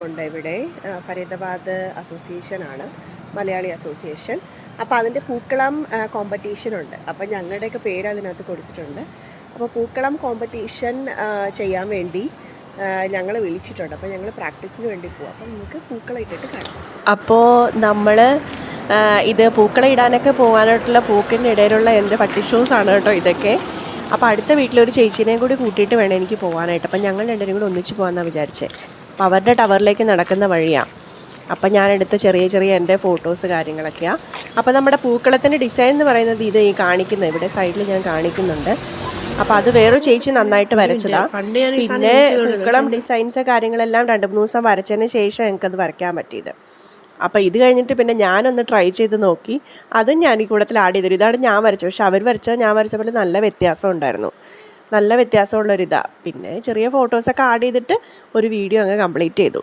ഉണ്ട് ഇവിടെ ഫരീദാബാദ് അസോസിയേഷനാണ്, മലയാളി അസോസിയേഷൻ. അപ്പോൾ അതിൻ്റെ പൂക്കളം കോമ്പറ്റീഷൻ ഉണ്ട്. അപ്പോൾ ഞങ്ങളുടെയൊക്കെ പേര് അതിനകത്ത് കൊടുത്തിട്ടുണ്ട്. അപ്പോൾ പൂക്കളം കോമ്പറ്റീഷൻ ചെയ്യാൻ വേണ്ടി ഞങ്ങൾ വിളിച്ചിട്ടുണ്ട്. അപ്പോൾ ഞങ്ങൾ പ്രാക്ടീസിന് വേണ്ടി പോകാം. അപ്പോൾ നമുക്ക് പൂക്കളം ഇട്ടിട്ട് കാണാം. അപ്പോൾ നമ്മൾ ഇത് പൂക്കളം ഇടാനൊക്കെ പോകാനായിട്ടുള്ള പൂക്കിൻ്റെ ഇടയിലുള്ള എൻ്റെ പട്ടി ഷൂസാണ് കേട്ടോ ഇതൊക്കെ. അപ്പോൾ അടുത്ത വീട്ടിലൊരു ചേച്ചീനെയും കൂടി കൂട്ടിയിട്ട് വേണം എനിക്ക് പോകാനായിട്ട്. അപ്പം ഞങ്ങൾ രണ്ടുപേരും കൂടി ഒന്നിച്ച് പോകാമെന്നാണ് വിചാരിച്ചത്. അപ്പോൾ അവരുടെ ടവറിലേക്ക് നടക്കുന്ന വഴിയാണ്. അപ്പം ഞാനെടുത്ത ചെറിയ ചെറിയ എൻ്റെ ഫോട്ടോസ് കാര്യങ്ങളൊക്കെയാണ്. അപ്പോൾ നമ്മുടെ പൂക്കളത്തിൻ്റെ ഡിസൈൻ എന്ന് പറയുന്നത് ഇത് ഈ കാണിക്കുന്നത് ഇവിടെ സൈഡിൽ ഞാൻ കാണിക്കുന്നുണ്ട്. അപ്പോൾ അത് വേറൊരു ചേച്ചി നന്നായിട്ട് വരച്ചതാണ്. പിന്നെ പൂക്കളം ഡിസൈൻസ് കാര്യങ്ങളെല്ലാം 2-3 ദിവസം വരച്ചതിന് ശേഷം എനിക്കത് വരയ്ക്കാൻ പറ്റിയത്. അപ്പോൾ ഇത് കഴിഞ്ഞിട്ട് പിന്നെ ഞാനൊന്ന് ട്രൈ ചെയ്ത് നോക്കി. അതും ഞാൻ ഈ കൂട്ടത്തിൽ ആഡ് ചെയ്തു. ഇതാണ് ഞാൻ വരച്ചത്. പക്ഷെ അവർ വരച്ചത് ഞാൻ വരച്ച പോലെ നല്ല വ്യത്യാസം ഉണ്ടായിരുന്നു. നല്ല വ്യത്യാസമുള്ളൊരിതാണ്. പിന്നെ ചെറിയ ഫോട്ടോസൊക്കെ ആഡ് ചെയ്തിട്ട് ഒരു വീഡിയോ അങ്ങ് കംപ്ലീറ്റ് ചെയ്തു.